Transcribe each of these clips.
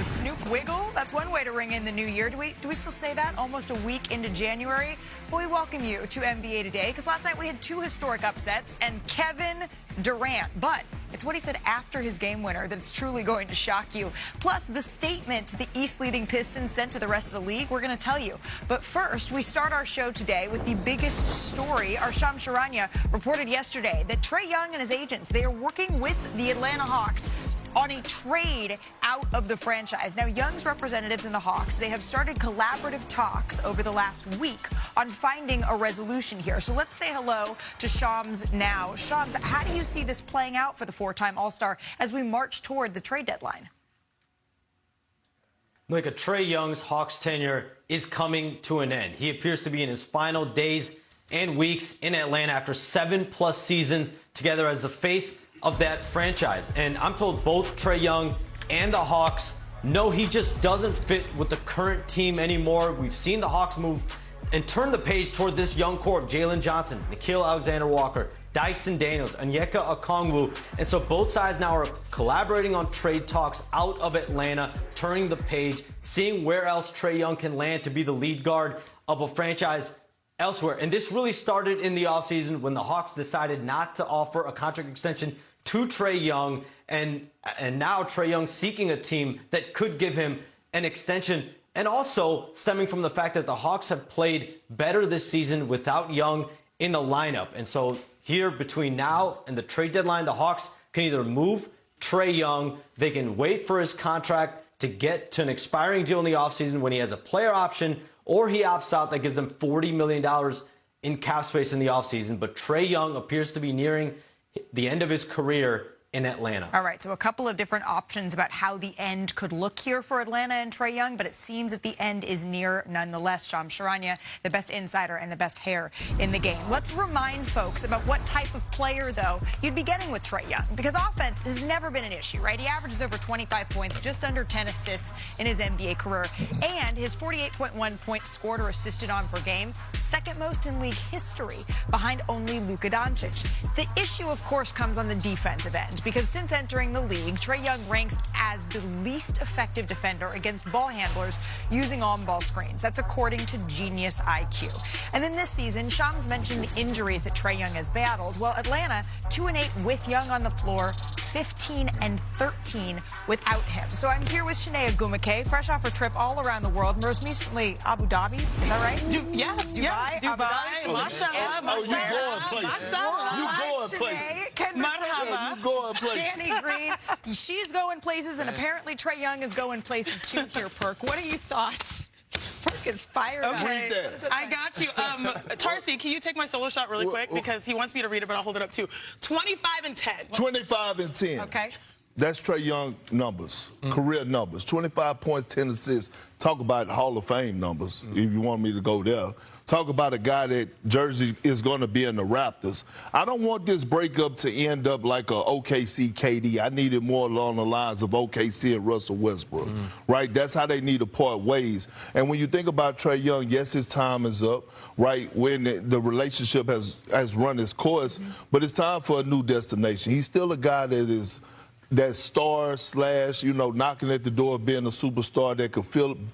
The Snoop Wiggle, that's one way to ring in the new year. Do we still say that almost a week into January? Well, we welcome you to NBA Today because last night we had two historic upsets and Kevin Durant. But it's what he said after his game winner that's truly going to shock you. Plus, the statement the East leading Pistons sent to the rest of the league, we're going to tell you. But first, we start our show today with the biggest story. Our Shams Charania reported yesterday that Trae Young and his agents, they are working with the Atlanta Hawks on a trade out of the franchise. Now, Young's representatives in the Hawks, they have started collaborative talks over the last week on finding a resolution here. So let's say hello to Shams now. Shams, how do you see this playing out for the four-time All-Star as we march toward the trade deadline? Like Trae Young's Hawks tenure is coming to an end. He appears to be in his final days and weeks in Atlanta after 7+ seasons together as the face of that franchise. And I'm told both Trae Young and the Hawks know he just doesn't fit with the current team anymore. We've seen the Hawks move and turn the page toward this young core of Jalen Johnson, Nickeil Alexander-Walker, Dyson Daniels, Onyeka Okongwu. And so both sides now are collaborating on trade talks out of Atlanta, turning the page, seeing where else Trae Young can land to be the lead guard of a franchise elsewhere. And this really started in the offseason when the Hawks decided not to offer a contract extension to Trae Young, and now Trae Young seeking a team that could give him an extension, and also stemming from the fact that the Hawks have played better this season without Young in the lineup. And so here between now and the trade deadline, the Hawks can either move Trae Young, they can wait for his contract to get to an expiring deal in the offseason when he has a player option, or he opts out. That gives them $40 million in cap space in the offseason. But Trae Young appears to be nearing the end of his career in Atlanta. All right, so a couple of different options about how the end could look here for Atlanta and Trae Young, but it seems that the end is near nonetheless. Shams Charania, the best insider and the best hair in the game. Let's remind folks about what type of player, though, you'd be getting with Trae Young, because offense has never been an issue, right? He averages over 25 points, just under 10 assists in his NBA career, and his 48.1 points scored or assisted on per game, second most in league history, behind only Luka Doncic. The issue, of course, comes on the defensive end, because since entering the league, Trae Young ranks as the least effective defender against ball handlers using on-ball screens. That's according to Genius IQ. And then this season, Shams mentioned the injuries that Trae Young has battled. Well, Atlanta, 2-8 with Young on the floor, 15-13 without him. So I'm here with Shanae Agumake, fresh off her trip all around the world, most recently Abu Dhabi. Is that right? Yes, Dubai. Abu Dhabi. Oh, you going places. You going places. Marhaba. You going places. Danny Green, she's going places, and apparently Trae Young is going places too here, Perk. What are your thoughts? Perk is fired up. Okay, I got you. Tarsi, can you take my solo shot really quick? Because he wants me to read it, but I'll hold it up too. 25-10. 25-10. Okay. That's Trae Young numbers, career numbers. 25 points, 10 assists. Talk about Hall of Fame numbers, if you want me to go there. Talk about a guy that Jersey is going to be in the Raptors. I don't want this breakup to end up like a OKC KD. I need it more along the lines of OKC and Russell Westbrook, right? That's how they need to part ways. And when you think about Trae Young, yes, his time is up, right, when the relationship has run its course, but it's time for a new destination. He's still a guy that is that star slash, knocking at the door of being a superstar that could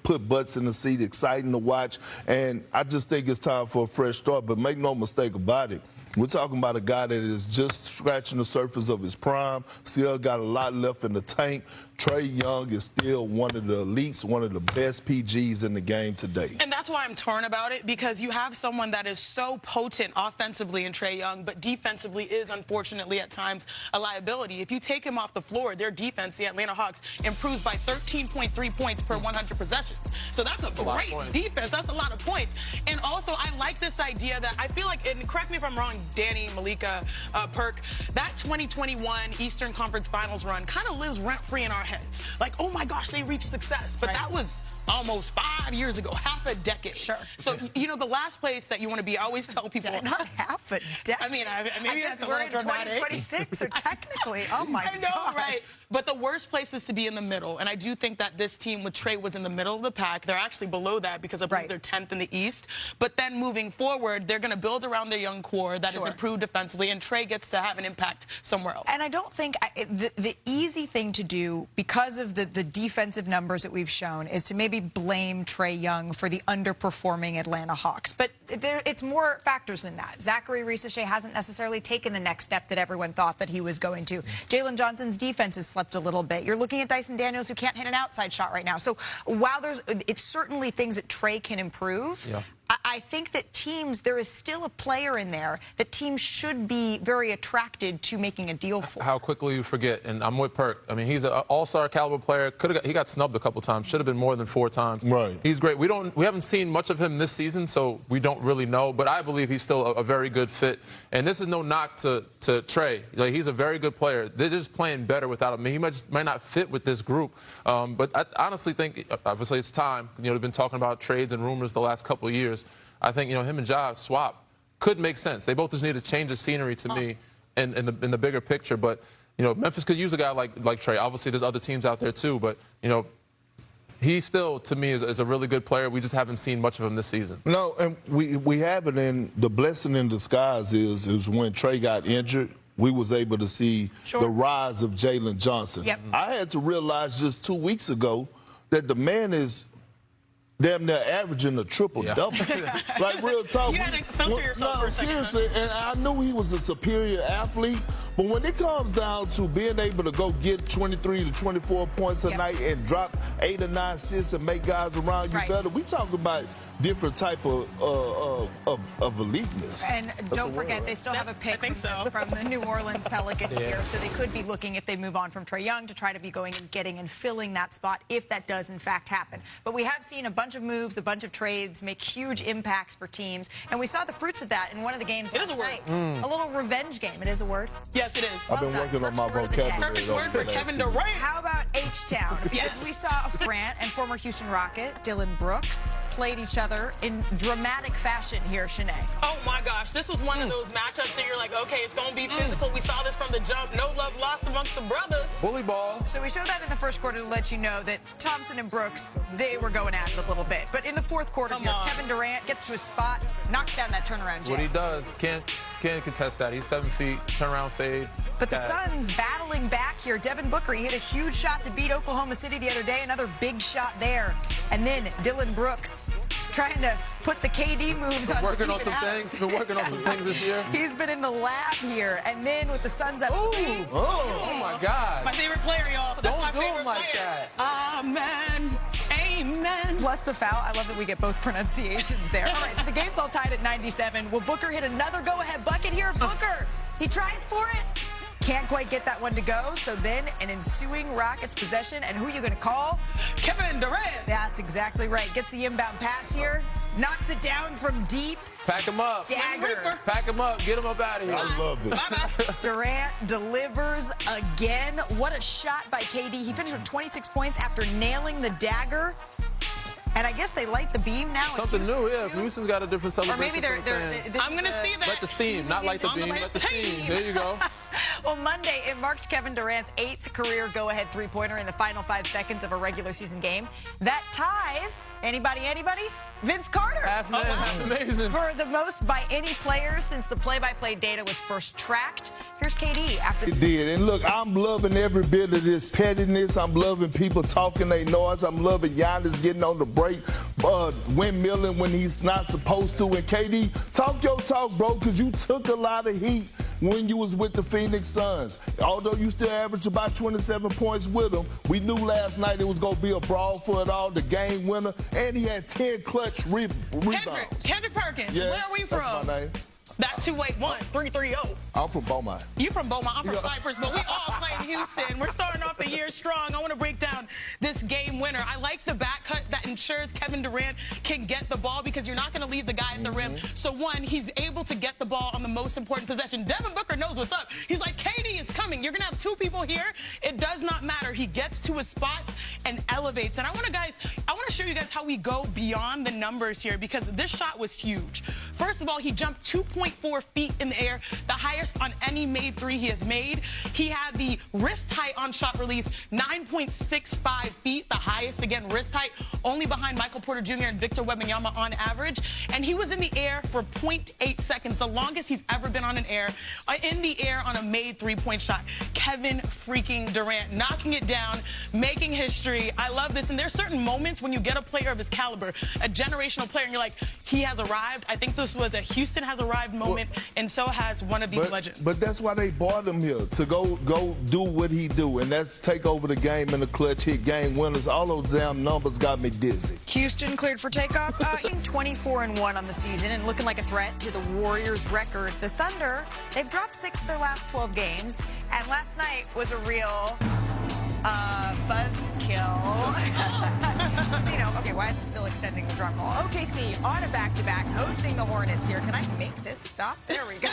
put butts in the seat, exciting to watch. And I just think it's time for a fresh start. But make no mistake about it, we're talking about a guy that is just scratching the surface of his prime, still got a lot left in the tank. Trae Young is still one of the elites, one of the best PGs in the game today. And that's why I'm torn about it, because you have someone that is so potent offensively in Trae Young, but defensively is, unfortunately, at times a liability. If you take him off the floor, their defense, the Atlanta Hawks, improves by 13.3 points per 100 possessions. So that's a great defense. That's a lot of points. And also, I like this idea that I feel like, and correct me if I'm wrong, Danny, Malika, Perk, that 2021 Eastern Conference Finals run kind of lives rent-free in our heads. Like, oh my gosh, they reached success. But that was almost 5 years ago, half a decade. Sure. So, you know, the last place that you want to be, I always tell people. Not half a decade. I mean, maybe I guess that's a we're little in dramatic. 2026, so technically, oh my I know, gosh. right? But the worst place is to be in the middle. And I do think that this team with Trae was in the middle of the pack. They're actually below that because I believe they're 10th in the East. But then moving forward, they're going to build around their young core that is improved defensively, and Trae gets to have an impact somewhere else. And I don't think the easy thing to do, because of the defensive numbers that we've shown, is to maybe blame Trae Young for the underperforming Atlanta Hawks. But it's more factors than that. Zachary Risacher hasn't necessarily taken the next step that everyone thought that he was going to. Jalen Johnson's defense has slept a little bit. You're looking at Dyson Daniels, who can't hit an outside shot right now. So while it's certainly things that Trae can improve, I think that there is still a player in there that teams should be very attracted to making a deal for. How quickly you forget, and I'm with Perk. I mean, he's an all-star caliber player. He got snubbed a couple times. Should have been more than 4 times. Right. He's great. We haven't seen much of him this season, so we don't really know. But I believe he's still a very good fit. And this is no knock to Trae. Like, he's a very good player. They're just playing better without him. He might not fit with this group. But I honestly think, obviously, it's time. You know, they've been talking about trades and rumors the last couple of years. I think, you know, him and Ja swap could make sense. They both just need to change the scenery to me in the bigger picture. But, you know, Memphis could use a guy like Trae. Obviously, there's other teams out there, too. But, you know, he still, to me, is a really good player. We just haven't seen much of him this season. No, and we haven't. And the blessing in disguise is when Trae got injured, we was able to see the rise of Jalen Johnson. Yep. I had to realize just 2 weeks ago that the man is damn near averaging a triple-double. Like, real talk. You had to filter yourself for a second. Seriously, and I knew he was a superior athlete, but when it comes down to being able to go get 23 to 24 points a night and drop 8 or 9 assists and make guys around you better, we talk about different type of eliteness. And don't forget, they still have a pick from the New Orleans Pelicans here, so they could be looking, if they move on from Trae Young, to try to be going and getting and filling that spot if that does in fact happen. But we have seen a bunch of moves, a bunch of trades make huge impacts for teams, and we saw the fruits of that in one of the games last night. A little revenge game. It is a word? Yes, it is. I've been working on my vocabulary. Perfect word for Kevin Durant. How about H-Town? Because we saw a Frant and former Houston Rocket, Dylan Brooks, played each other in dramatic fashion here, Shanae. Oh my gosh, this was one of those matchups that you're like, okay, it's going to be physical. We saw this from the jump. No love lost amongst the brothers. Bully ball. So we showed that in the first quarter to let you know that Thompson and Brooks, they were going at it a little bit. But in the fourth quarter here, Kevin Durant gets to his spot, knocks down that turnaround jam. What he does, can't contest that. He's 7 feet, turnaround fade. But the Suns battling back here. Devin Booker, he hit a huge shot to beat Oklahoma City the other day. Another big shot there. And then Dylan Brooks trying to put the KD moves on working on Steven some Adams. things. Been working on some things this year. He's been in the lab here. And then with the Suns up 3. Oh my God. My favorite player, y'all. That's Don't my do favorite him like player. that. Amen. Amen. Plus the foul. I love that we get both pronunciations there. All right, so the game's all tied at 97. Will Booker hit another go-ahead bucket here? Booker, he tries for it. Can't quite get that one to go. So then an ensuing Rockets possession. And who are you going to call? Kevin Durant. That's exactly right. Gets the inbound pass here. Knocks it down from deep. Pack him up. Dagger. Pack him up. Get him up out of here. I love it. Durant delivers again. What a shot by KD. He finished with 26 points after nailing the dagger. And I guess they light the beam now. Something new, yeah. Houston's got a different celebration. Or maybe they're I'm going to see that. Let the steam, not light the beam, let the steam. There you go. Well, Monday, it marked Kevin Durant's 8th career go-ahead three-pointer in the final 5 seconds of a regular season game. That ties, anybody? Vince Carter. Half man, half amazing. For the most by any player since the play-by-play data was first tracked. Here's KD after It did. And look, I'm loving every bit of this pettiness. I'm loving people talking their noise. I'm loving Giannis getting on the break, windmilling when he's not supposed to. And KD, talk your talk, bro, because you took a lot of heat when you was with the Phoenix Suns. Although you still averaged about 27 points with them, we knew last night it was going to be a brawl for it all, the game winner, and he had 10 clutch rebounds. Kendrick Perkins. Yes, Where are we from? That's my name. That 281-330. I'm from Beaumont. You from Beaumont, I'm from Cypress, but we all play in Houston. We're starting off the year strong. I want to break down this game winner. I like the back cut that ensures Kevin Durant can get the ball because you're not going to leave the guy at the rim. So, one, he's able to get the ball on the most important possession. Devin Booker knows what's up. He's like, KD is coming. You're going to have two people here. It does not matter. He gets to his spots and elevates. And I want to show you guys how we go beyond the numbers here because this shot was huge. First of all, he jumped 2.4 feet in the air, the highest on any made three he has made. He had the wrist height on shot release, 9.65 feet, the highest, again, wrist height, only behind Michael Porter Jr. and Victor Wembanyama on average. And he was in the air for 0.8 seconds, the longest he's ever been in the air on a made three-point shot. Kevin freaking Durant knocking it down, making history. I love this. And there's certain moments when you get a player of his caliber, a generational player, and you're like, he has arrived. I think this was a Houston has arrived moment, and so has one of these legends. But that's why they brought him here, to go do what he do, and that's take over the game in the clutch, hit game winners. All those damn numbers got me dizzy. Houston cleared for takeoff. 24-1 on the season and looking like a threat to the Warriors' record. The Thunder, they've dropped 6 of their last 12 games, and last night was a real buzzkill. Okay, why is it still extending the drum roll? OKC on a back-to-back, hosting the Hornets here. Can I make this stop? There we go.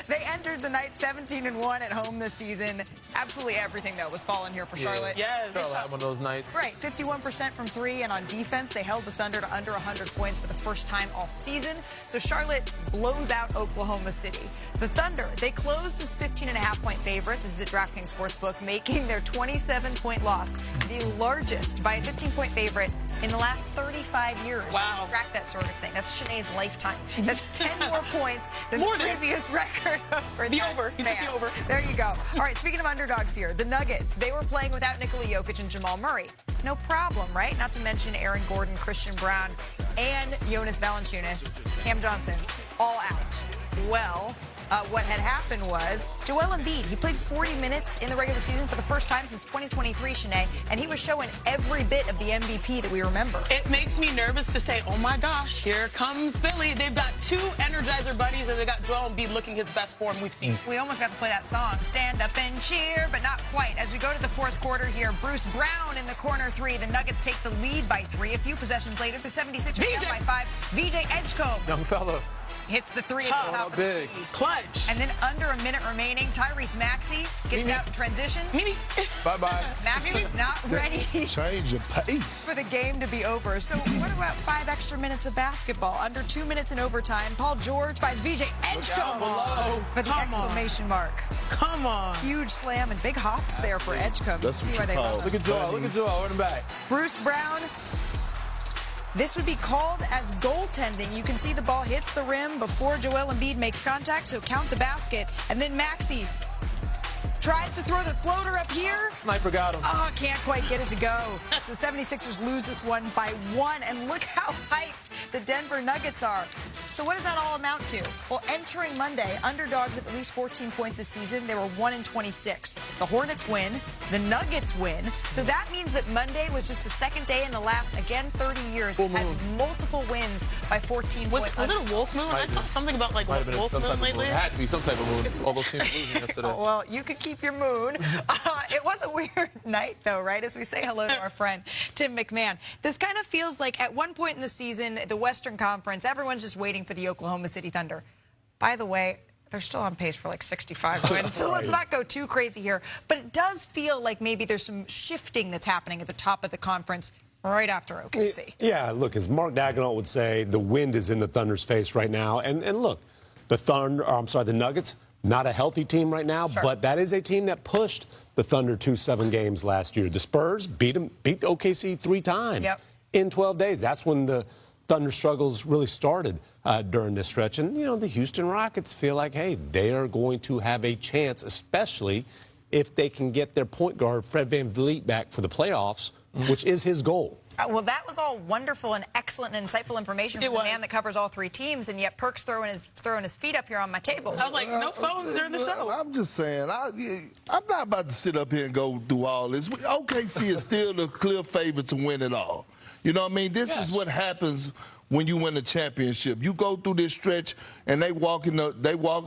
They entered the night 17-1 at home this season. Absolutely everything, though, was falling here for Charlotte. Yes. Charlotte had one of those nights. Right, 51% from three, and on defense, they held the Thunder to under 100 points for the first time all season. So Charlotte blows out Oklahoma City. The Thunder, they closed as 15.5-point favorites. This is the DraftKings Sportsbook, making their 27-point loss the largest by a 15-point favorite in the last 35 years. Wow. Track that sort of thing. That's Shanae's lifetime. That's 10 more points than the previous record for the that over. He took the over. There you go. All right, speaking of underdogs here, the Nuggets, they were playing without Nikola Jokic and Jamal Murray. No problem, right? Not to mention Aaron Gordon, Christian Brown, and Jonas Valanciunas, Cam Johnson, all out. Well, what had happened was Joel Embiid, he played 40 minutes in the regular season for the first time since 2023, Shanae, and he was showing every bit of the MVP that we remember. It makes me nervous to say, oh my gosh, here comes Billy. They've got 2 Energizer buddies, and they got Joel Embiid looking his best form we've seen. We almost got to play that song, Stand Up and Cheer, but not quite. As we go to the fourth quarter here, Bruce Brown in the corner 3. The Nuggets take the lead by 3. A few possessions later, the 76ers down by 5. VJ Edgecombe Young fella. hits the 3 at the top of the big. key. Clutch. And then under a minute remaining, Tyrese Maxey gets out in transition. Bye-bye. Maxey not ready Change of pace. for the game to be over. So what about 5 extra minutes of basketball? Under 2 minutes in overtime, Paul George finds VJ Edgecombe for the exclamation mark. Come on. Huge slam and big hops there for Edgecombe. That's See what why you they call love it. him. Look at Joel. Look at Joel. Run him back. Bruce Brown. This would be called as goaltending. You can see the ball hits the rim before Joel Embiid makes contact, so count the basket. And then Maxey tries to throw the floater up here. Sniper got him. Oh, can't quite get it to go. The 76ers lose this one by 1, and look how hyped the Denver Nuggets are. So what does that all amount to? Well, entering Monday, underdogs of at least 14 points this season. They were 1-26. The Hornets win. The Nuggets win. So that means that Monday was just the second day in the last, again, 30 years, Full had moon. multiple wins by 14 points. Was it a wolf moon? I saw something about like Might have been wolf some moon type of moon. lately. It had to be some type of moon. All those teams losing yesterday. Oh, well, you could keep your moon. It was a weird night, though, right? As we say hello to our friend Tim McMahon. This kind of feels like at one point in the season, the Western Conference, everyone's just waiting for the Oklahoma City Thunder. By the way, they're still on pace for like 65 wins, so let's not go too crazy here. But it does feel like maybe there's some shifting that's happening at the top of the conference right after OKC. Yeah, look, as Mark Daigneault would say, the wind is in the Thunder's face right now. And look, the Nuggets, not a healthy team right now, but that is a team that pushed the Thunder to 7 games last year. The Spurs beat OKC 3 times in 12 days. That's when the Thunder struggles really started during this stretch. And, you know, the Houston Rockets feel like, hey, they are going to have a chance, especially if they can get their point guard, Fred VanVleet, back for the playoffs, which is his goal. Well, that was all wonderful and excellent and insightful information from the man that covers all 3 teams, and yet Perk's throwing his feet up here on my table. I was like, no phones during the show. I'm just saying, I'm not about to sit up here and go through all this. OKC is still the clear favorite to win it all. You know what I mean? This is what happens when you win a championship. You go through this stretch and they walk.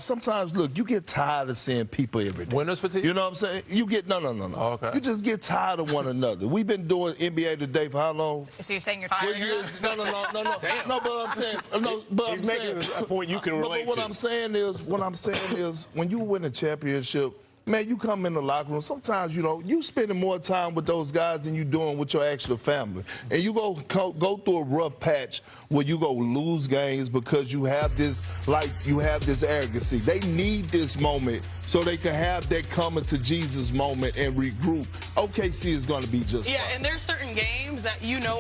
Sometimes, look, you get tired of seeing people every day. Winners fatigue? You know what I'm saying? You get no. Oh, okay. You just get tired of one another. We've been doing NBA Today for how long? So you're saying you're tired? No. Damn. No, but I'm saying, He's making a point you can relate but to. what I'm saying is, when you win a championship, man, you come in the locker room. Sometimes, you spending more time with those guys than you doing with your actual family. And you go through a rough patch where you go lose games because you have this arrogancy. They need this moment so they can have that coming to Jesus moment and regroup. OKC is going to be just fine. And there's certain games that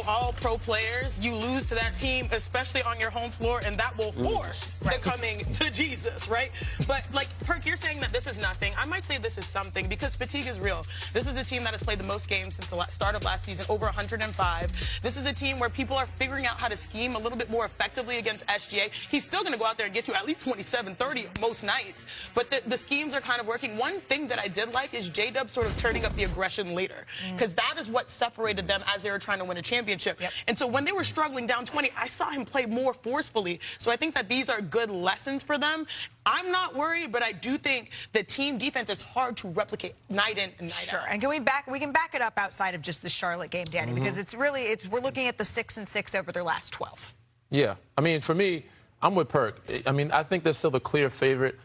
all pro players, you lose to that team, especially on your home floor, and that will force the coming to Jesus, right? But, Perk, you're saying that this is nothing. I might say this is something because fatigue is real. This is a team that has played the most games since the start of last season, over 105. This is a team where people are figuring out how to scheme a little bit more effectively against SGA. He's still going to go out there and get you at least 27, 30 most nights. But the schemes are kind of working. One thing that I did like is J-Dub sort of turning up the aggression later because that is what separated them as they were trying to win a championship. Yep. And so when they were struggling down 20, I saw him play more forcefully. So I think that these are good lessons for them. I'm not worried, but I do think the team defense is hard to replicate night in and night out. And we can back it up outside of just the Charlotte game, Danny, because we're looking at the 6-6 over their last 12. Yeah. I mean, for me, I'm with Perk. I mean, I think they're still the clear favorite.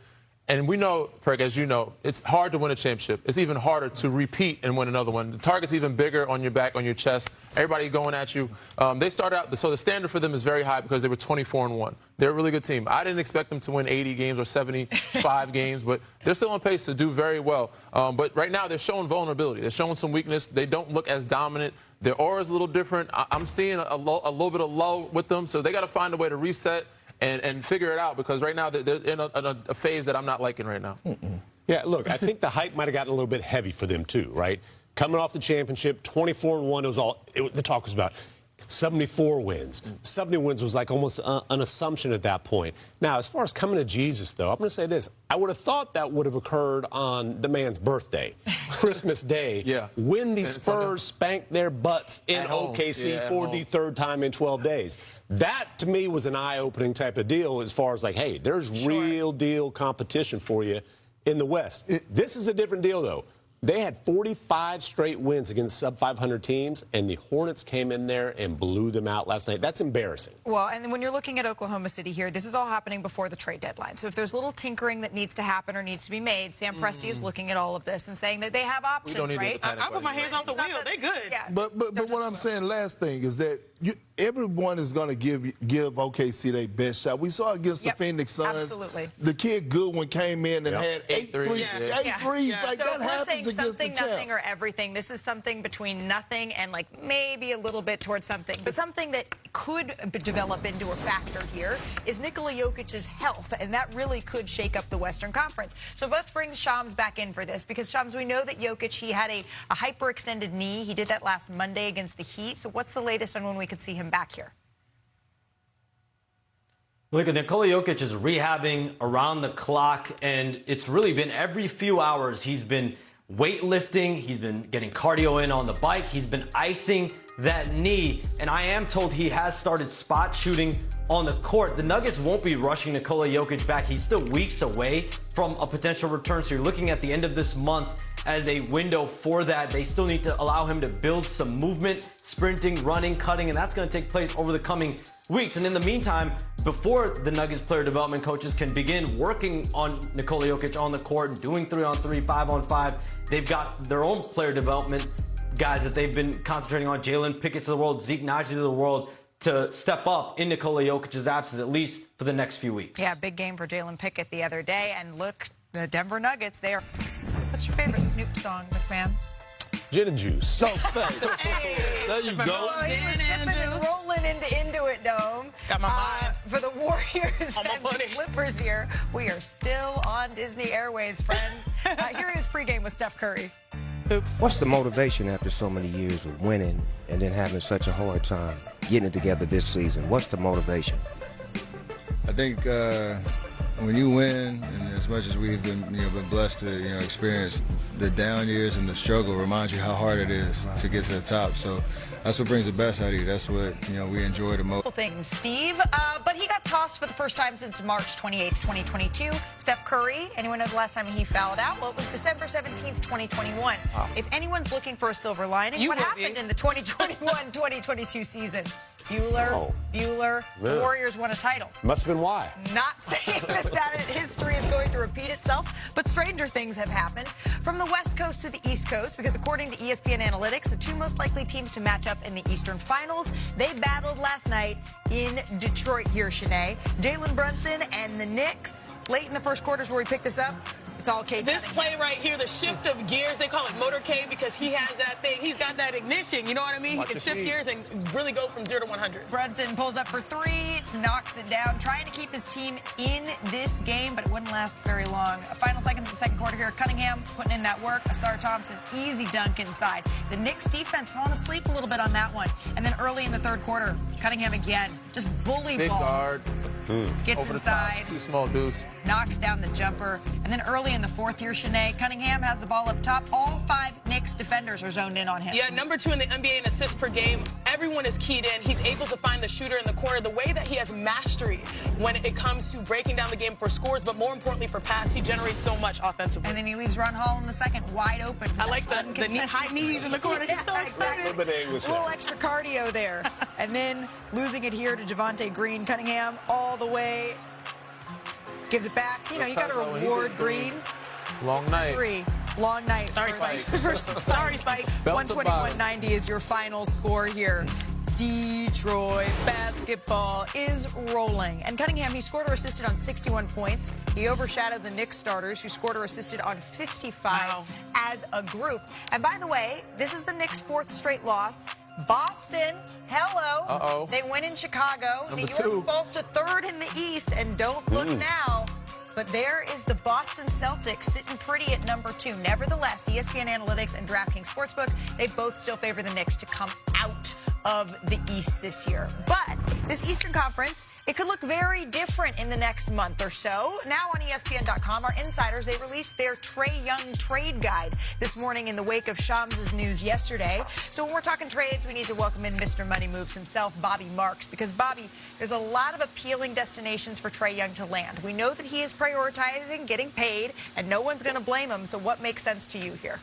And we know, Perk, as you know, it's hard to win a championship. It's even harder to repeat and win another one. The target's even bigger on your back, on your chest. Everybody going at you. They start out, so the standard for them is very high because they were 24-1. They're a really good team. I didn't expect them to win 80 games or 75 games, but they're still on pace to do very well. But right now, they're showing vulnerability. They're showing some weakness. They don't look as dominant. Their aura is a little different. I'm seeing a little bit of low with them, so they got to find a way to reset and figure it out because right now they're in a phase that I'm not liking right now. Yeah, look, I think the hype might have gotten a little bit heavy for them too, right? Coming off the championship, 24-1, the talk was about 74 wins. 70 wins was like almost an assumption at that point. Now, as far as coming to Jesus, though, I'm going to say this. I would have thought that would have occurred on the man's birthday, Christmas Day, when the Spurs spanked their butts in OKC for the third time in 12 days. That, to me, was an eye-opening type of deal as far as like, hey, there's real deal competition for you in the West. This is a different deal, though. They had 45 straight wins against sub-500 teams, and the Hornets came in there and blew them out last night. That's embarrassing. Well, and when you're looking at Oklahoma City here, this is all happening before the trade deadline. So if there's little tinkering that needs to happen or needs to be made, Sam Presti is looking at all of this and saying that they have options, right? I put my hands off the wheel. They good. Yeah. But what I'm saying, last thing is that everyone is going to give OKC their best shot. We saw against the Phoenix Suns. Absolutely. The kid Goodwin came in and had 8 threes. Yeah. 8 threes. Like, so that if we're happens saying against something, the champs. nothing, or everything, this is something between nothing and maybe a little bit towards something. But something that could develop into a factor here is Nikola Jokic's health, and that really could shake up the Western Conference. So let's bring Shams back in for this, because Shams, we know that Jokic, he had a hyperextended knee. He did that last Monday against the Heat. So what's the latest on when we could see him back here? Look, Nikola Jokic is rehabbing around the clock, and it's really been every few hours he's been weightlifting, he's been getting cardio in on the bike, he's been icing that knee, and I am told he has started spot shooting on the court. The Nuggets won't be rushing Nikola Jokic back. He's still weeks away from a potential return, so you're looking at the end of this month as a window for that. They still need to allow him to build some movement, sprinting, running, cutting, and that's going to take place over the coming weeks. And in the meantime, before the Nuggets player development coaches can begin working on Nikola Jokic on the court and doing 3-on-3, 5-on-5, they've got their own player development guys that they've been concentrating on, Jalen Pickett to the world, Zeke Naji to the world, to step up in Nikola Jokic's absence, at least for the next few weeks. Yeah, big game for Jalen Pickett the other day. And look, the Denver Nuggets, they are... What's your favorite Snoop song, McMahon? Gin and juice. So fast. There you go. Oh, he was sipping and rolling into it, Dome. Got my mind. For the Warriors On my and the money. Clippers here, we are still on Disney Airways, friends. Here he is pregame with Steph Curry. Oops. What's the motivation after so many years of winning and then having such a hard time getting it together this season? What's the motivation? I think a when you win, and as much as we've been blessed to experience the down years and the struggle, reminds you how hard it is to get to the top. So that's what brings the best out of you. That's what we enjoy the most. Things, Steve, but he got tossed for the first time since March 28th, 2022. Steph Curry, anyone know the last time he fouled out? Well, it was December 17th, 2021. Wow. If anyone's looking for a silver lining, what happened in the 2021-2022 season? Bueller, the Warriors won a title. Must have been why. Not saying that history is going to repeat itself, but stranger things have happened. From the West Coast to the East Coast, because according to ESPN Analytics, the two most likely teams to match up in the Eastern Finals, they battled last night in Detroit here, Shanae. Jalen Brunson and the Knicks, late in the first quarters where we picked this up, it's all Cade This Cunningham. play right here, the shift of gears, they call it motorcade because he has that thing. He's got that ignition. You know what I mean? He can shift gears and really go from 0 to 100. Brunson pulls up for three, knocks it down, trying to keep his team in this game, but it wouldn't last very long. Final seconds of the second quarter here. Cunningham putting in that work. Asar Thompson, easy dunk inside. The Knicks defense falling asleep a little bit on that one. And then early in the third quarter, Cunningham again, just bully Big ball. guard. Gets Over inside. The top, too small deuce. Knocks down the jumper. And then early in the fourth here, Shanae, Cunningham has the ball up top. All five Knicks defenders are zoned in on him. Yeah, number 2 in the NBA in assists per game. Everyone is keyed in. He's able to find the shooter in the corner. The way that he has mastery when it comes to breaking down the game for scores, but more importantly for pass, he generates so much offensively. And then he leaves Ron Hall in the second wide open. I like the high knees in the corner. He's so excited. A little extra cardio there. And then losing it here to Javonte Green. Cunningham all the way. Gives it back. You got to reward Green. Long night. Long night. Sorry, Spike. Sorry, Spike. 121-190 is your final score here. Detroit basketball is rolling. And Cunningham, he scored or assisted on 61 points. He overshadowed the Knicks starters, who scored or assisted on 55 as a group. And by the way, this is the Knicks' fourth straight loss. Boston, hello. Uh-oh. They win in Chicago. Number New York 2 falls to third in the East. And don't look now. But there is the Boston Celtics sitting pretty at number 2. Nevertheless, ESPN Analytics and DraftKings Sportsbook, they both still favor the Knicks to come out of the East this year. But this Eastern Conference, it could look very different in the next month or so. Now on ESPN.com, our insiders, they released their Trae Young trade guide this morning in the wake of Shams' news yesterday. So when we're talking trades, we need to welcome in Mr. Money Moves himself, Bobby Marks. Because, Bobby, there's a lot of appealing destinations for Trae Young to land. We know that he is prioritizing getting paid, and no one's going to blame him. So what makes sense to you here?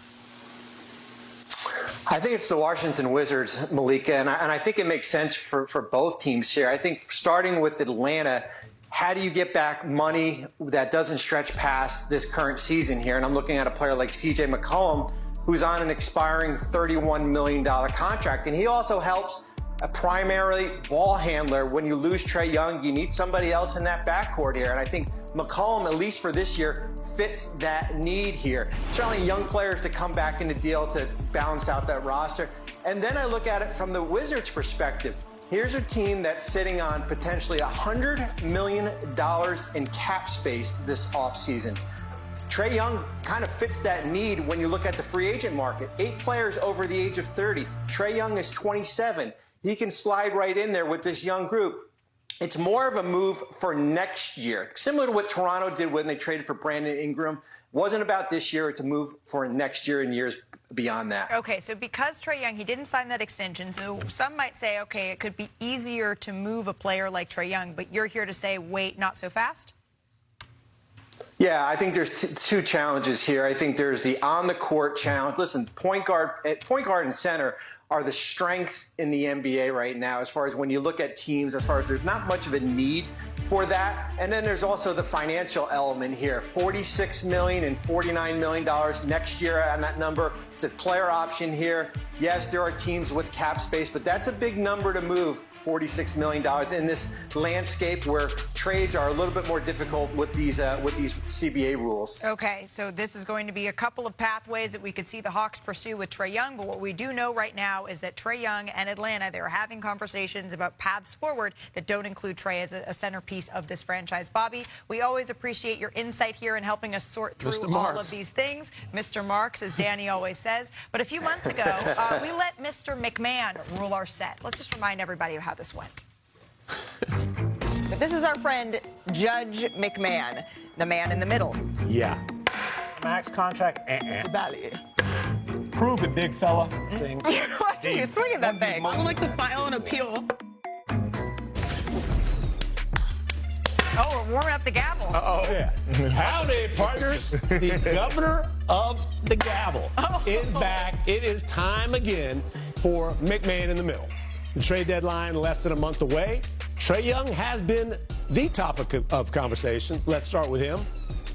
I think it's the Washington Wizards, Malika, and I think it makes sense for both teams here. I think starting with Atlanta, how do you get back money that doesn't stretch past this current season here? And I'm looking at a player like C.J. McCollum, who's on an expiring $31 million contract, and he also helps a primarily ball handler. When you lose Trae Young, you need somebody else in that backcourt here, and I think McCollum, at least for this year, fits that need here. Certainly young players to come back in the deal to balance out that roster. And then I look at it from the Wizards' perspective. Here's a team that's sitting on potentially $100 million in cap space this offseason. Trae Young kind of fits that need when you look at the free agent market. 8 players over the age of 30. Trae Young is 27. He can slide right in there with this young group. It's more of a move for next year, similar to what Toronto did when they traded for Brandon Ingram. It wasn't about this year. It's a move for next year and years beyond that. Okay, so because Trae Young, he didn't sign that extension, so some might say, okay, it could be easier to move a player like Trae Young, but you're here to say, wait, not so fast? Yeah, I think there's two challenges here. I think there's the on-the-court challenge. Listen, point guard and center are the strength in the NBA right now as far as when you look at teams, as far as there's not much of a need for that. And then there's also the financial element here. $46 million and $49 million next year on that number. It's a player option here. Yes, there are teams with cap space, but that's a big number to move, $46 million in this landscape where trades are a little bit more difficult with these CBA rules. Okay, so this is going to be a couple of pathways that we could see the Hawks pursue with Trae Young, but what we do know right now is that Trae Young and Atlanta, they're having conversations about paths forward that don't include Trae as a centerpiece of this franchise. Bobby, we always appreciate your insight here in helping us sort through all of these things. Mr. Marks, as Danny always says. But a few months ago, we let Mr. McMahon rule our set. Let's just remind everybody of how this went. But this is our friend Judge McMahon, the man in the middle. Yeah. Max contract. Value. Prove it, big fella. Sing. Watching you swinging that thing. I would like to file an appeal. Oh, we're warming up the gavel. Yeah. Howdy, partners. The governor of the gavel is back. It is time again for McMahon in the middle. The trade deadline less than a month away. Trae Young has been the topic of conversation. Let's start with him.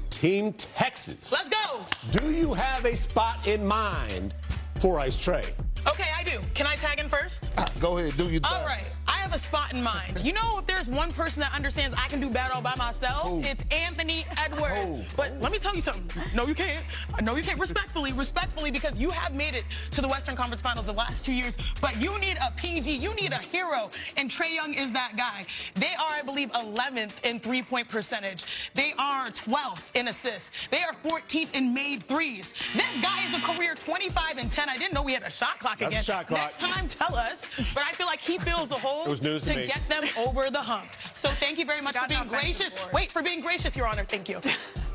Team Texas. Let's go. Do you have a spot in mind for Ice Trae? Okay, I do. Can I tag in first? Go ahead, do your thing. All right. I have a spot in mind. You know, if there's one person that understands I can do bad all by myself, it's Anthony Edwards. But let me tell you something. No, you can't. No, you can't. Respectfully, because you have made it to the Western Conference Finals the last 2 years. But you need a PG. You need a hero. And Trae Young is that guy. They are, I believe, 11th in three-point percentage. They are 12th in assists. They are 14th in made threes. This guy is a career 25 and 10. I didn't know we had a shot clock again. That's a shot clock. Next time, tell us. But I feel like he fills the hole It was news to me. get them over the hump. So thank you very much for being gracious. Wait, for being gracious, Your Honor. Thank you.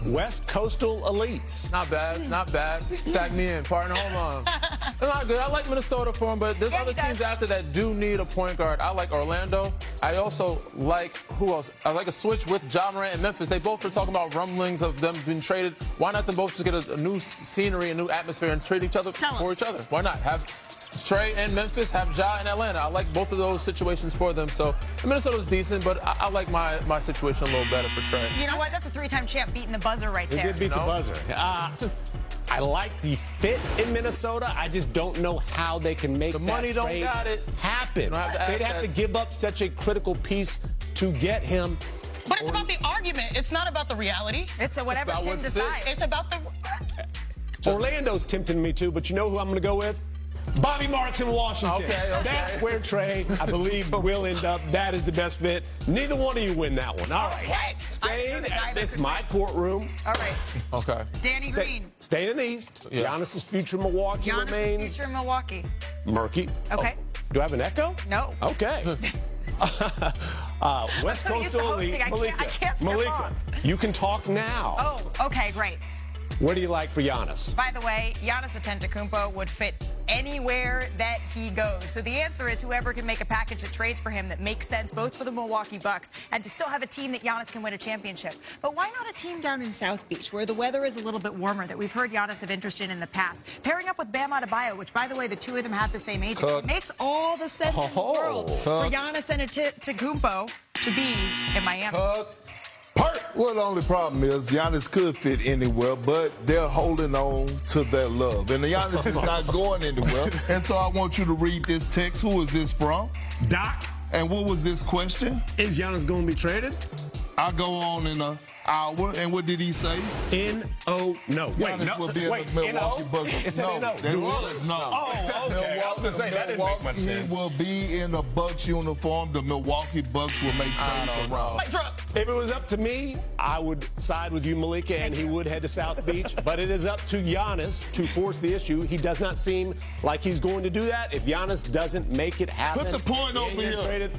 West Coastal Elites. Not bad, not bad. Tag me in, partner. Hold on. It's not good. I like Minnesota for him, but there's other teams after that do need a point guard. I like Orlando. I also like, who else? I like a switch with Ja Morant and Memphis. They both are talking about rumblings of them being traded. Why not them both just get a new scenery, a new atmosphere, and trade each other for each other? Why not? Have Trae and Memphis, have Ja in Atlanta. I like both of those situations for them. So Minnesota's decent, but I like my situation a little better for Trae. You know what? That's a three-time champ beating the buzzer right there. He did beat the buzzer. I like the fit in Minnesota. I just don't know how they can make the money don't trade got it. happen. They'd have to give up such a critical piece to get him. But it's about the argument. It's not about the reality. It's whatever Tim decides. It's about the... Orlando's tempting me too, but you know who I'm going to go with? Bobby Marks in Washington. Okay. That's where Trae, I believe, will end up. That is the best fit. Neither one of you win that one. All right. Staying, it's my courtroom. All right. Okay. Danny Green. Staying in the East. Yeah. Giannis's future Milwaukee remains Giannis's future in Milwaukee. murky. Okay. Do I have an echo? No. Okay. West so used to Coastal Elite, hosting, Malika. I can't step Malika, off. you can talk now. Oh, okay, great. What do you like for Giannis? By the way, Giannis Antetokounmpo would fit anywhere that he goes. So the answer is whoever can make a package that trades for him that makes sense both for the Milwaukee Bucks and to still have a team that Giannis can win a championship. But why not a team down in South Beach where the weather is a little bit warmer that we've heard Giannis have interest in the past? Pairing up with Bam Adebayo, which, by the way, the two of them have the same age. It makes all the sense in the world for Giannis Antetokounmpo to be in Miami. Well, the only problem is Giannis could fit anywhere, but they're holding on to their love. And Giannis is not going anywhere. And so I want you to read this text. Who is this from? Doc. And what was this question? Is Giannis going to be traded? I'll go on in an hour. And what did he say? N-O. No. Giannis will be in the Milwaukee Bucks. It's an N-O. No. Oh, okay. I was going to say, that didn't make much sense. He will be in a Bucks uniform. The Milwaukee Bucks will make trades around. If it was up to me, I would side with you, Malika, and he would head to South Beach. But it is up to Giannis to force the issue. He does not seem like he's going to do that. If Giannis doesn't make it happen, put the point over here. Traded,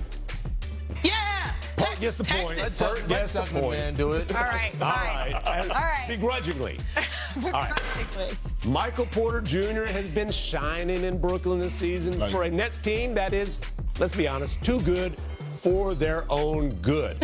Yeah! Pert gets the point. Pert gets the point. Man, do it. All right, fine. All right. Begrudgingly. All right. Michael Porter Jr. has been shining in Brooklyn this season for a Nets team that is, let's be honest, too good for their own good.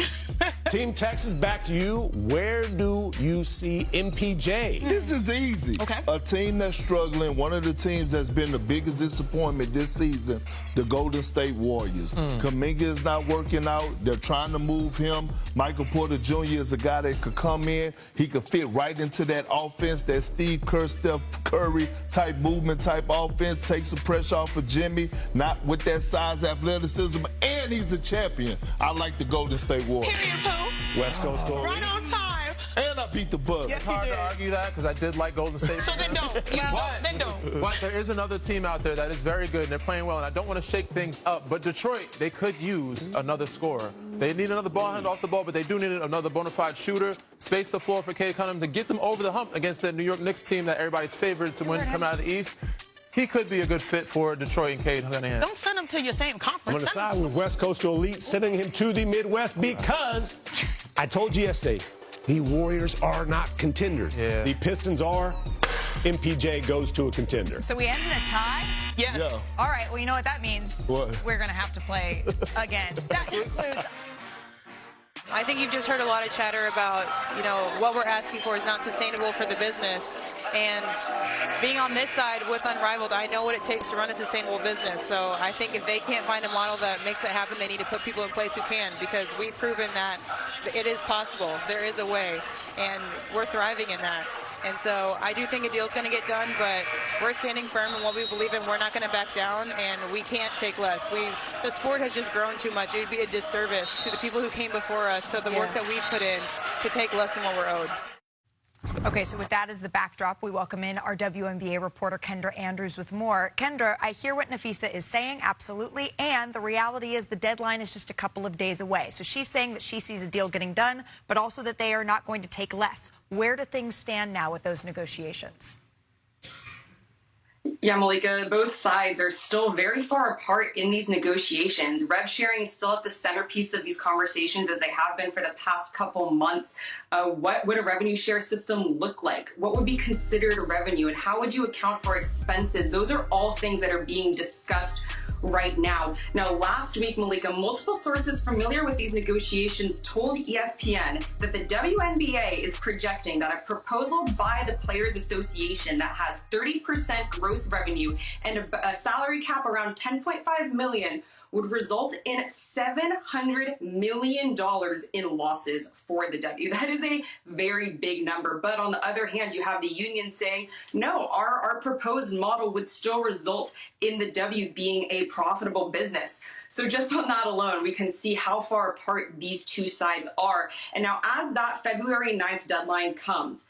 Team Texas, back to you. Where do you see MPJ? This is easy. Okay. A team that's struggling, one of the teams that's been the biggest disappointment this season, the Golden State Warriors. Kuminga is not working out. They're trying to move him. Michael Porter Jr. is a guy that could come in. He could fit right into that offense, that Steve Kerr, Steph Curry type movement type offense, take some pressure off of Jimmy, not with that size, athleticism, and he's a champion. I like the Golden State Warriors. Period, Pooh. West Coast story. Right on time. And I beat the Bucks. Yes, It's hard to argue that because I did like Golden State. So then don't. Then don't. But there is another team out there that is very good and they're playing well, and I don't want to shake things up. But Detroit, they could use another scorer. They need another ball handler off the ball, but they do need another bona fide shooter. Space the floor for Cade Cunningham to get them over the hump against the New York Knicks team that everybody's favored to win coming out of the East. he could be a good fit for Detroit and Cade Cunningham. Don't send him to your same I'm conference. going to side with West Coastal Elite, sending him to the Midwest because I told you yesterday, the Warriors are not contenders. Yeah. The Pistons are. MPJ goes to a contender. So we end in a tie? Yes. Yeah. All right, well, you know what that means? What? We're going to have to play again. That concludes. I think you've just heard a lot of chatter about, what we're asking for is not sustainable for the business. And being on this side with Unrivaled, I know what it takes to run a sustainable business. So I think if they can't find a model that makes it happen, they need to put people in place who can, because we've proven that it is possible. There is a way, and we're thriving in that. And so I do think a deal's going to get done, but we're standing firm in what we believe in. We're not going to back down, and we can't take less. The sport has just grown too much. It would be a disservice to the people who came before us, to the work that we put in, to take less than what we're owed. Okay, so with that as the backdrop, we welcome in our WNBA reporter, Kendra Andrews, with more. Kendra, I hear what Nafisa is saying, absolutely, and the reality is the deadline is just a couple of days away. So she's saying that she sees a deal getting done, but also that they are not going to take less. Where do things stand now with those negotiations? Yeah, Malika, both sides are still very far apart in these negotiations. Rev sharing is still at the centerpiece of these conversations, as they have been for the past couple months. What would a revenue share system look like? What would be considered revenue, and how would you account for expenses? Those are all things that are being discussed right now. Now, last week, Malika, multiple sources familiar with these negotiations told ESPN that the WNBA is projecting that a proposal by the Players Association that has 30% gross revenue and a salary cap around $10.5 million would result in $700 million in losses for the W. That is a very big number. But on the other hand, you have the union saying, no, our proposed model would still result in the W being a profitable business. So just on that alone, we can see how far apart these two sides are. And now as that January 9th deadline comes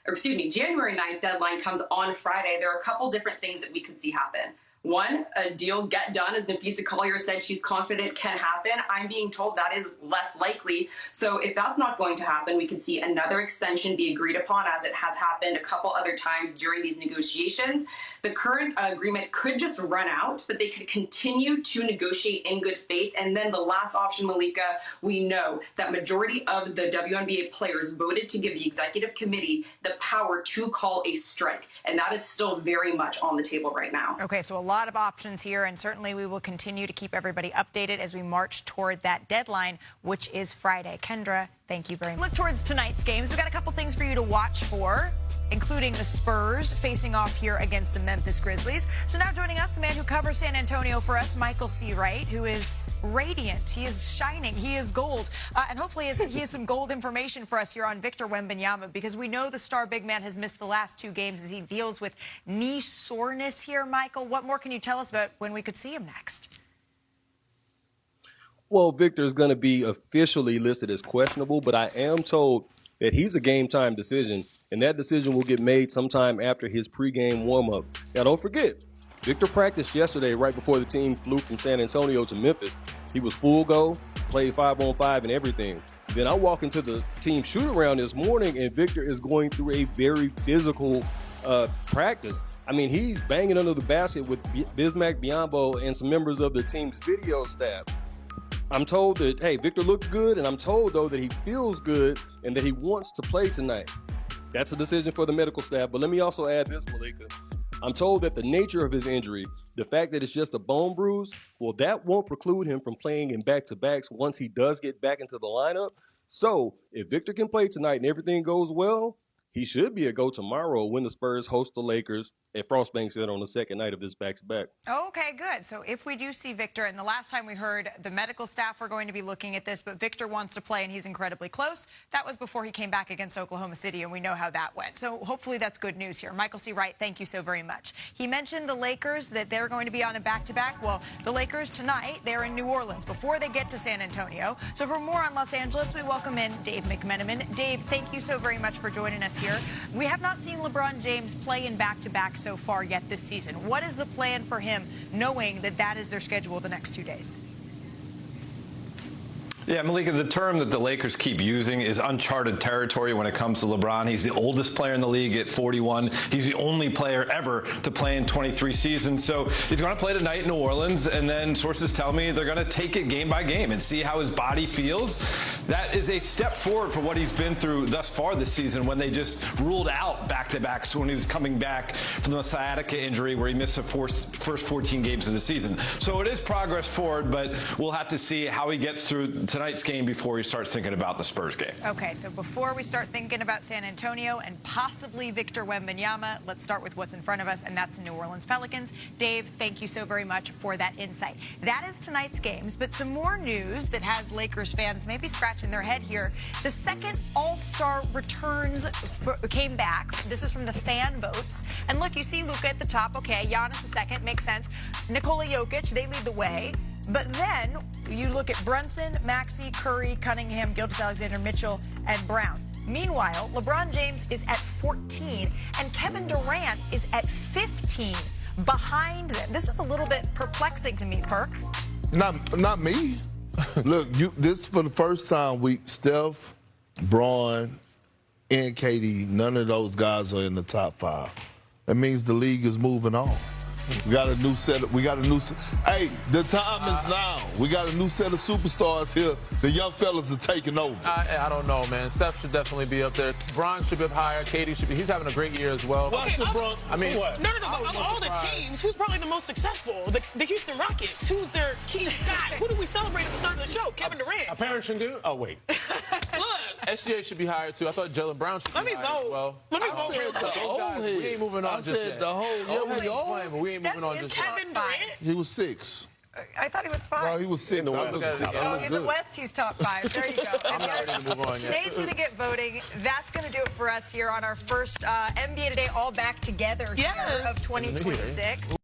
on Friday, there are a couple different things that we could see happen. One, a deal get done, as Nafisa Collier said she's confident can happen. I'm being told that is less likely. So if that's not going to happen, we could see another extension be agreed upon, as it has happened a couple other times during these negotiations. The current agreement could just run out, but they could continue to negotiate in good faith. And then the last option, Malika, we know that majority of the WNBA players voted to give the executive committee the power to call a strike. And that is still very much on the table right now. Okay, so a lot of options here, and certainly we will continue to keep everybody updated as we march toward that deadline, which is Friday. Kendra, thank you very much. Look towards tonight's games. We've got a couple things for you to watch for, including the Spurs facing off here against the Memphis Grizzlies. So now joining us, the man who covers San Antonio for us, Michael C. Wright, who is radiant. He is shining. He is gold. And hopefully he has some gold information for us here on Victor Wembanyama, because we know the star big man has missed the last 2 games as he deals with knee soreness here. Michael, what more can you tell us about when we could see him next? Well, Victor is going to be officially listed as questionable, but I am told that he's a game-time decision, and that decision will get made sometime after his pregame warm-up. Now, don't forget, Victor practiced yesterday right before the team flew from San Antonio to Memphis. He was full go, played 5-on-5 and everything. Then I walk into the team shoot-around this morning, and Victor is going through a very physical practice. I mean, he's banging under the basket with Bismack Biyombo and some members of the team's video staff. I'm told that, hey, Victor looked good, and I'm told, though, that he feels good and that he wants to play tonight. That's a decision for the medical staff. But let me also add this, Malika. I'm told that the nature of his injury, the fact that it's just a bone bruise, well, that won't preclude him from playing in back-to-backs once he does get back into the lineup. So if Victor can play tonight and everything goes well, he should be a go tomorrow when the Spurs host the Lakers at Frostbank Center on the second night of this back-to-back. Okay, good. So if we do see Victor, and the last time we heard the medical staff were going to be looking at this, but Victor wants to play and he's incredibly close. That was before he came back against Oklahoma City, and we know how that went. So hopefully that's good news here. Michael C. Wright, thank you so very much. He mentioned the Lakers, that they're going to be on a back-to-back. Well, the Lakers tonight, they're in New Orleans before they get to San Antonio. So for more on Los Angeles, we welcome in Dave McMenamin. Dave, thank you so very much for joining us here. We have not seen LeBron James play in back-to-back so far yet this season. What is the plan for him, knowing that that is their schedule the next 2 days? Yeah, Malika, the term that the Lakers keep using is uncharted territory when it comes to LeBron. He's the oldest player in the league at 41. He's the only player ever to play in 23 seasons. So he's going to play tonight in New Orleans, and then sources tell me they're going to take it game by game and see how his body feels. That is a step forward for what he's been through thus far this season, when they just ruled out back-to-backs when he was coming back from the sciatica injury where he missed the first 14 games of the season. So it is progress forward, but we'll have to see how he gets through tonight's game before he starts thinking about the Spurs game. Okay, so before we start thinking about San Antonio and possibly Victor Wembanyama, let's start with what's in front of us, and that's New Orleans Pelicans. Dave, thank you so very much for that insight. That is tonight's games, but some more news that has Lakers fans maybe scratching their head here. The second All-Star returns came back. This is from the fan votes. And look, you see Luka at the top. Okay, Giannis a second, makes sense. Nikola Jokic, they lead the way. But then you look at Brunson, Maxey, Curry, Cunningham, Gilgeous-Alexander, Mitchell, and Brown. Meanwhile, LeBron James is at 14, and Kevin Durant is at 15 behind them. This was a little bit perplexing to me, Perk. Not me. Look, this for the first time Steph, Braun, and KD, none of those guys are in the top 5. That means the league is moving on. We got a new set. Hey, the time is now. We got a new set of superstars here. The young fellas are taking over. I don't know, man. Steph should definitely be up there. Bron should be up higher. KD should be. He's having a great year as well. Okay, Bron? I mean, No. Of all the teams, who's probably the most successful? The Houston Rockets. Who's their key guy? Who do we celebrate at the start of the show? Kevin Durant. Apparent Shingu? Oh, wait. Look. SGA should be higher, too. I thought Jaylen Brown should be higher as well. Let me vote. Those guys, we ain't moving on just yet. The whole, but we ain't moving on just yet. Kevin Durant? He was 6. I thought he was 5. No, he was 6. In the West. In the West, he's top 5. There you go. I'm not ready to move on yet. Sinead's going to get voting. That's going to do it for us here on our first NBA Today All Back Together here of 2026.